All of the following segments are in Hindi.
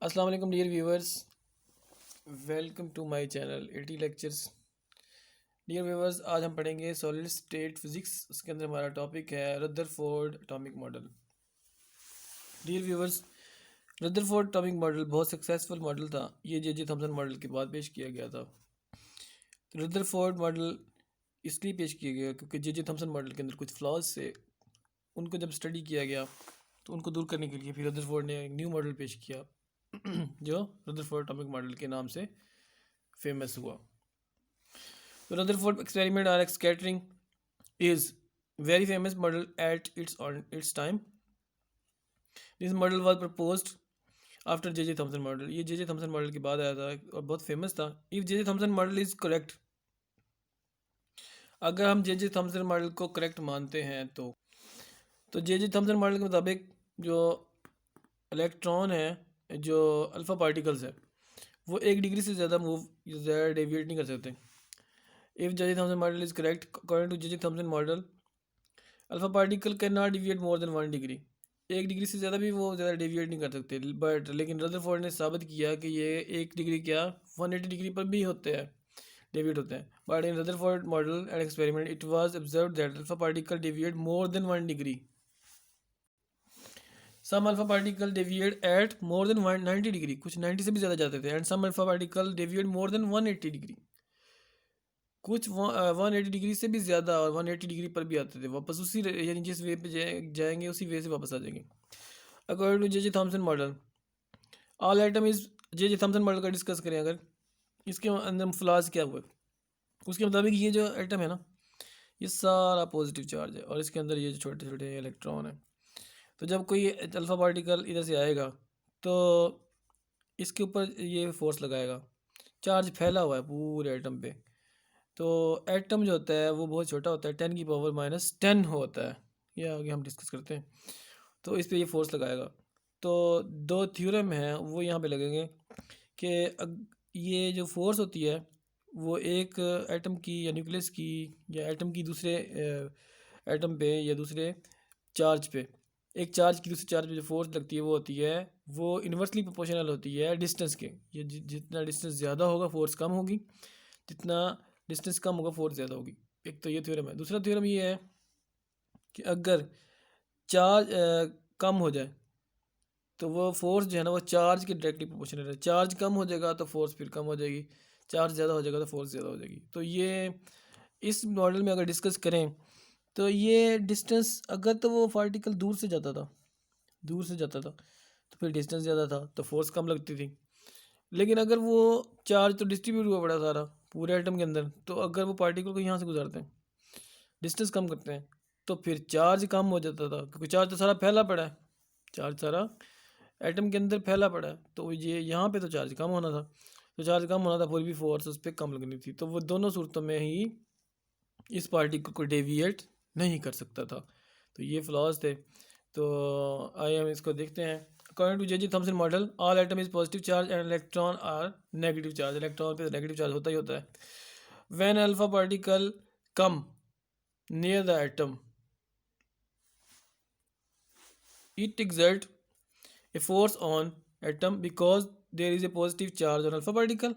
अस्सलाम वालेकुम dear viewers, welcome to my channel AT lectures. Dear viewers, आज हम पढ़ेंगे सॉलिड स्टेट फिजिक्स। उसके अंदर हमारा टॉपिक है Rutherford atomic model. Dear viewers, Rutherford atomic model बहुत सक्सेसफुल मॉडल था। ये जे थॉमसन मॉडल के बाद पेश किया गया था। तो रदरफोर्ड मॉडल इसलिए पेश किया गया क्योंकि जे थॉमसन मॉडल के अंदर कुछ फ्लॉज थे। उनको जब स्टडी किया गया तो उनको दूर करने के लिए फिर रदरफोर्ड ने एक न्यू मॉडल पेश किया जो रदरफोर्ड एटॉमिक मॉडल के नाम से फेमस हुआ। The Rutherford experiment or scattering is very famous model at its time. This model was proposed after J.J. Thomson model. ये J.J. Thomson model के बाद आया था और बहुत फेमस था. If J.J. Thomson model is correct, अगर हम J.J. Thomson model को करेक्ट मानते हैं तो J.J. Thomson मॉडल के मुताबिक जो इलेक्ट्रॉन है, जो अल्फ़ा पार्टिकल्स है, वो 1 डिग्री से ज़्यादा डेविएट नहीं कर सकते। If J.J. Thomson model is correct, according to J.J. Thomson model, alpha particle can not deviate more than 1 degree. 1 degree से ज़्यादा भी वो ज़्यादा डेविएट नहीं कर सकते। बट लेकिन रदरफोर्ड ने साबित किया कि ये 1 डिग्री क्या 180 डिग्री पर भी होते हैं, डेविएट होते हैं। But in Rutherford model and experiment it was observed that alpha particle deviate more than 1 degree. Some alpha particle deviate at more than 190 degree, कुछ 90 से भी ज़्यादा जाते थे। And some alpha particle deviate more than 180 degree, कुछ 180 डिग्री से भी ज़्यादा और 180 डिग्री पर भी आते थे। वापस उसी यानी जिस वे पे जाएंगे उसी वे से वापस आ जाएंगे। According to J Thomson model, all atom is J Thomson model का डिस्कस करें अगर, इसके अंदर फ्लास क्या हुआ, उसके मुताबिक ये जो आइटम है ना, ये सारा पॉजिटिव चार्ज है और इसके अंदर ये जो छोटे छोटे इलेक्ट्रॉन है। तो जब कोई अल्फ़ा पार्टिकल इधर से आएगा तो इसके ऊपर ये फोर्स लगाएगा, चार्ज फैला हुआ है पूरे आइटम पे। तो एटम जो होता है वो बहुत छोटा होता है, 10⁻⁻10 होता है। ये आगे हम डिस्कस करते हैं। तो इस पे ये फोर्स लगाएगा। तो दो थ्योरम हैं वो यहाँ पे लगेंगे कि ये जो फोर्स होती है वो एक एटम की या न्यूक्लियस की या एटम की दूसरे एटम पे या दूसरे चार्ज पे, एक चार्ज की दूसरे चार्ज पे जो फोर्स लगती है वो होती है, वो इन्वर्सली प्रोपोर्शनल होती है डिस्टेंस के। ये जितना डिस्टेंस ज़्यादा होगा फोर्स कम होगी, जितना डिस्टेंस कम होगा फोर्स ज़्यादा होगी। एक तो ये थ्योरम है। दूसरा थ्योरम ये है कि अगर चार्ज कम हो जाए तो वो फोर्स जो है ना वो चार्ज के डायरेक्टली प्रोपोर्शनल है। चार्ज कम हो जाएगा तो फोर्स फिर कम हो जाएगी, चार्ज ज़्यादा हो जाएगा तो फोर्स ज़्यादा हो जाएगी। तो ये इस मॉडल में अगर डिस्कस करें तो ये डिस्टेंस, अगर तो वो पार्टिकल दूर से जाता था, दूर से जाता था तो फिर डिस्टेंस ज़्यादा था तो फोर्स कम लगती थी। लेकिन अगर वो चार्ज तो डिस्ट्रीब्यूट हुआ बड़ा सारा पूरे एटम के अंदर, तो अगर वो पार्टिकल को यहाँ से गुजारते हैं, डिस्टेंस कम करते हैं, तो फिर चार्ज कम हो जाता था क्योंकि चार्ज तो सारा फैला पड़ा है, चार्ज सारा एटम के अंदर फैला पड़ा है। तो ये यहाँ पे तो चार्ज कम होना था, तो चार्ज कम होना था फिर भी फोर्स उस पर कम लगनी थी। तो वो दोनों सूरतों में ही इस पार्टिकल को डेविएट नहीं कर सकता था। तो ये फ्लॉज थे। तो आइए हम इसको देखते हैं। According to J Thomson model, all atom is positive charge and electron are negative charge. Electron पे नेगेटिव चार्ज होता ही होता है। When alpha particle come near the atom, it exert a force on atom because there is a positive charge on alpha particle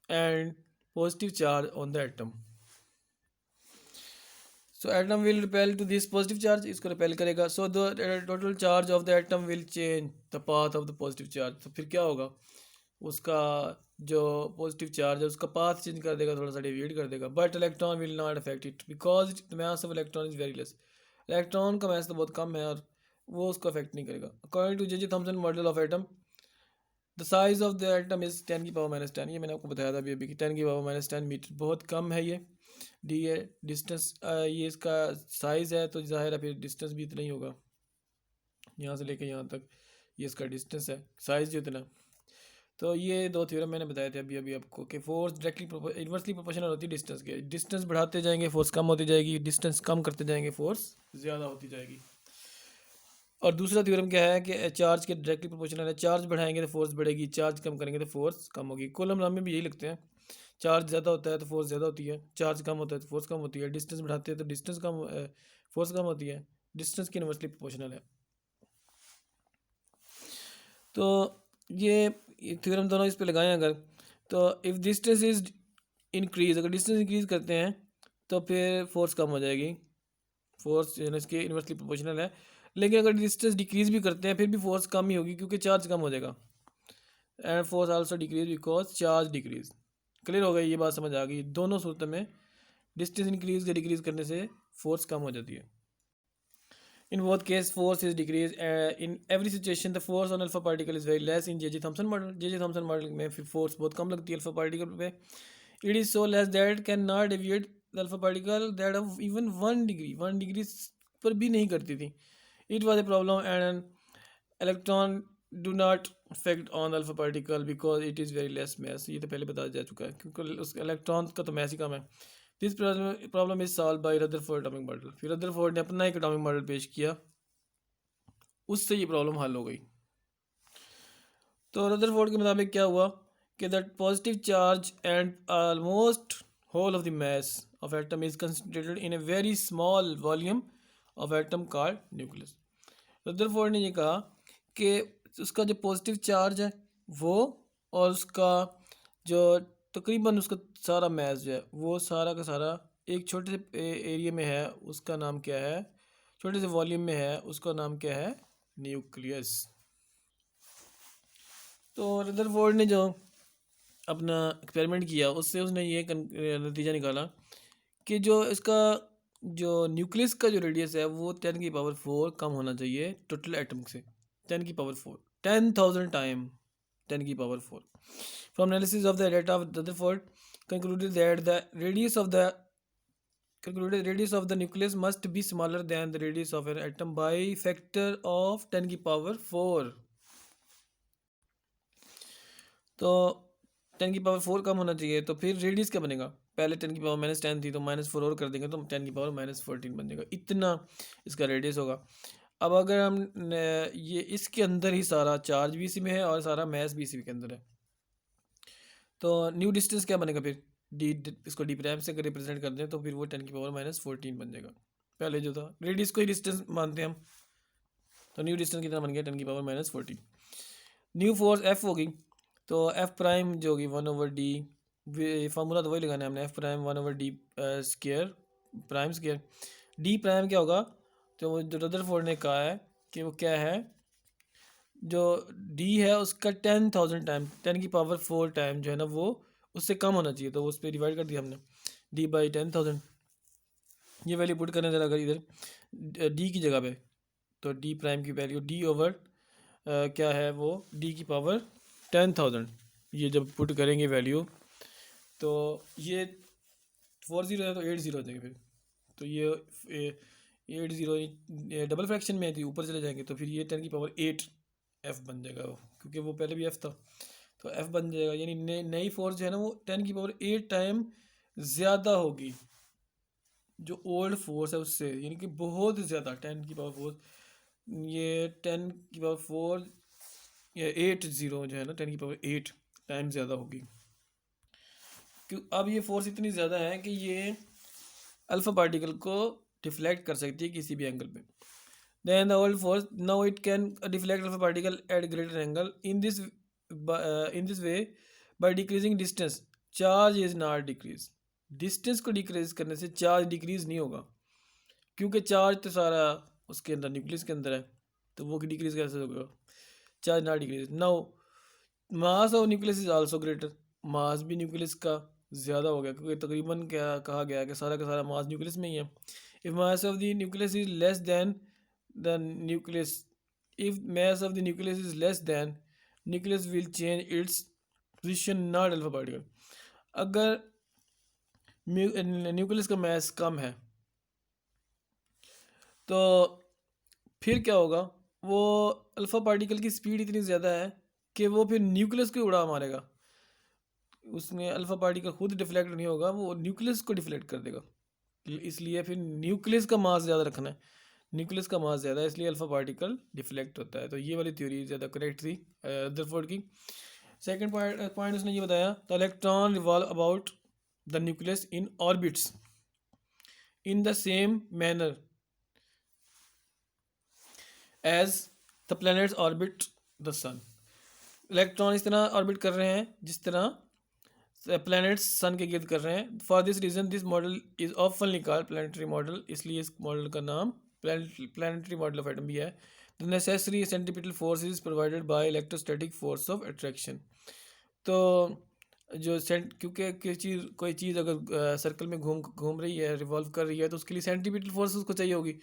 and positive charge on the atom. So atom will repel to this positive charge, इसको repel करेगा। So the total charge of the atom will change the path of the positive charge. तो फिर क्या होगा, उसका जो पॉजिटिव चार्ज है उसका पाथ चेंज कर देगा, थोड़ा सा डेविएट कर देगा। But electron will not affect it because the mass of electron is very less. Electron का मास तो बहुत कम है और वो उसको अफेक्ट नहीं करेगा। According to J Thomson model of atom, the size of the atom is 10⁻⁻10। ये मैंने आपको बताया था अभी कि 10⁻⁻10 मीटर बहुत कम है। ये डी है डिस्टेंस, ये इसका साइज़ है तो जाहिर है फिर डिस्टेंस भी इतना ही होगा, यहाँ से लेके यहाँ तक ये इसका डिस्टेंस है, साइज़ जो इतना। तो ये दो थ्योरम मैंने बताए थे अभी अभी आपको कि फोर्स डायरेक्टली इन्वर्सली प्रोपोर्शनल होती है डिस्टेंस के। डिस्टेंस बढ़ाते जाएंगे फोर्स कम होती जाएगी, डिस्टेंस कम करते जाएंगे फोर्स ज़्यादा होती जाएगी। और दूसरा थ्योरम क्या है कि चार्ज के डायरेक्टली प्रोपोर्शनल है। चार्ज बढ़ाएंगे तो फोर्स बढ़ेगी, चार्ज कम करेंगे तो फोर्स कम होगी। कूलम लॉ में भी यही लिखते हैं, चार्ज ज़्यादा होता है तो फोर्स ज़्यादा होती है, चार्ज कम होता है तो फोर्स कम होती है। डिस्टेंस बढ़ाते हैं तो डिस्टेंस कम फोर्स कम होती है। डिस्टेंस की इन्वर्सली प्रोपोर्शनल है। तो ये थ्योरम दोनों इस पे लगाएं अगर, तो इफ़ डिस्टेंस इज इंक्रीज, अगर डिस्टेंस इंक्रीज करते हैं तो फिर फोर्स कम हो जाएगी, फोर्स जो है ना इसके इन्वर्सली प्रोपोर्शनल है। लेकिन अगर डिस्टेंस डिक्रीज भी करते हैं फिर भी फोर्स कम ही होगी क्योंकि चार्ज कम हो जाएगा। And force also decrease because charge decrease. Clear हो गई, ये बात समझ आ गई। दोनों सूरत में डिस्टेंस इंक्रीज या डिक्रीज करने से फोर्स कम हो जाती है। In both case, force is decreased. In every situation, the force on alpha particle is very less in J.J. Thomson model. J.J. Thomson model में फिर force बहुत कम लगती है alpha particle पे. It is so less that cannot deviate the alpha particle that of even 1 degree. 1 degree पर भी नहीं करती थी. It was a problem and an electron do not affect on the alpha particle because it is very less mass. ये तो पहले बताया जा चुका है क्योंकि उस इलेक्ट्रॉन का तो mass ही कम है। This problem is solve by Rutherford atomic model. फिर रदरफोर्ड ने अपना एक एटॉमिक मॉडल पेश किया, उससे ये प्रॉब्लम हल हो गई। तो रदरफोर्ड के मुताबिक क्या हुआ कि that positive charge and almost whole of the mass of atom is concentrated in a very small volume of atom called nucleus. Rutherford ने ये कहा कि उसका जो पॉजिटिव चार्ज है वो, और उसका जो तकरीबन उसका सारा मैस जो है वो सारा का सारा एक छोटे से एरिया में है, उसका नाम क्या है, छोटे से वॉल्यूम में है, उसका नाम क्या है, न्यूक्लियस। तो रदरफोर्ड ने जो अपना एक्सपेरिमेंट किया उससे उसने ये नतीजा निकाला कि जो इसका जो न्यूक्लियस का जो रेडियस है वो 10⁴ कम होना चाहिए टोटल एटम से। 10⁴ 10,000 time 10⁴ From analysis of the data of Rutherford concluded that the radius of the nucleus must be smaller than the radius of an atom by factor of 10⁴। तो 10⁴ कम होना चाहिए, तो फिर रेडियस क्या बनेगा, पहले 10⁻⁻10 थी तो -4 और कर देंगे तो 10⁻⁻14 बन जाएगा, इतना इसका रेडियस होगा। अब अगर हम ये इसके अंदर ही सारा चार्ज भी इसी में है और सारा मैस भी इसी के अंदर है, तो न्यू डिस्टेंस क्या बनेगा फिर, डी, इसको डी प्राइम से अगर रिप्रेजेंट कर दें तो फिर वो 10⁻⁻14 बन जाएगा। पहले जो था रेडियस को ही डिस्टेंस मानते हैं हम, तो न्यू डिस्टेंस कितना बन गया 10⁻⁻14। न्यू फोर्स एफ होगी, तो एफ प्राइम जो होगी 1/d, फार्मूला तो वही लगाना है हमने, F prime 1/d square prime square. D prime क्या होगा, तो जो रदरफोर्ड ने कहा है कि वो क्या है, जो डी है उसका 10,000 टाइम 10⁴ टाइम जो है ना वो उससे कम होना चाहिए, तो उस पर डिवाइड कर दिया हमने डी बाई 10,000। ये वैल्यू पुट करने ज़रा अगर इधर डी की जगह पे, तो डी प्राइम की वैल्यू डी ओवर क्या है वो डी की पावर 10,000, ये जब पुट करेंगे वैल्यू तो ये 40 है तो 80 हो जाएंगे फिर, तो ये 80 डबल फ्रैक्शन में थी ऊपर चले जाएंगे तो फिर ये 10⁸ एफ बन जाएगा वो, क्योंकि वो पहले भी एफ था तो एफ बन जाएगा, यानी नई फोर्स जो है ना वो 10⁸ टाइम ज़्यादा होगी जो ओल्ड फोर्स है उससे, यानी कि बहुत ज़्यादा 10⁴, ये 10⁴ या 80 जो है ना 10⁸ टाइम ज़्यादा होगी। क्यों, अब ये फोर्स इतनी ज़्यादा है कि ये अल्फ़ा पार्टिकल को डिफ्लेक्ट कर सकती है किसी भी एंगल पे। Then the old force now it can deflect alpha particle at greater angle. In this way, by decreasing distance, charge is not decrease. Distance को डिक्रीज करने से चार्ज डिक्रीज नहीं होगा, क्योंकि चार्ज तो सारा उसके अंदर न्यूक्लियस के अंदर है, तो वो डिक्रीज कैसे होगा, charge not decrease. Now mass of nucleus is also greater, mass भी न्यूक्लियस का ज़्यादा हो गया क्योंकि तकरीबन क्या कहा गया है कि सारा का सारा मास न्यूक्लियस में ही है। If mass of the nucleus is less than the nucleus, if mass of the nucleus is less than, nucleus will change its position, not alpha particle। अगर न्यूक्लियस का मास कम है तो फिर क्या होगा, वो अल्फा पार्टिकल की स्पीड इतनी ज़्यादा है कि वो फिर न्यूक्लियस को उड़ा मारेगा, उसमें अल्फा पार्टिकल खुद डिफ्लेक्ट नहीं होगा, वो न्यूक्लियस को डिफ्लेक्ट कर देगा। इसलिए फिर न्यूक्लियस का मास ज़्यादा रखना है, न्यूक्लियस का मास ज़्यादा है इसलिए अल्फा पार्टिकल डिफ्लेक्ट होता है। तो ये वाली थ्योरी ज़्यादा करेक्ट थी रदरफोर्ड की। सेकंड पॉइंट उसने ये बताया, the electron revolve about the nucleus in orbits in the same manner as the planets orbit the sun. Electron इस तरह ऑर्बिट कर रहे हैं जिस तरह प्लैनेट्स सन के गिर्द कर रहे हैं। For this reason this model is ऑफनली called planetary model, इसलिए इस मॉडल का नाम प्लानिटरी मॉडल ऑफ एटम भी है। The necessary centripetal force is provided by electrostatic force of attraction. तो जो क्योंकि कोई चीज़ अगर सर्कल में घूम घूम रही है, रिवॉल्व कर रही है, तो उसके लिए सेंट्रीपिटल फोर्स उसको चाहिए होगी।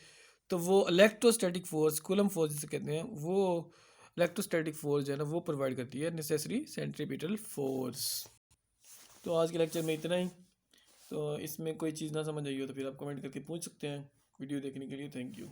तो वो इलेक्ट्रोस्टैटिक फोर्स, कूलम फोर्स जिसे कहते हैं, वो इलेक्ट्रोस्टैटिक फोर्स जो है ना वो प्रोवाइड करती है नेसेसरी सेंट्रीपिटल फोर्स। तो आज के लेक्चर में इतना ही। तो इसमें कोई चीज़ ना समझ आई हो तो फिर आप कमेंट करके पूछ सकते हैं। वीडियो देखने के लिए थैंक यू।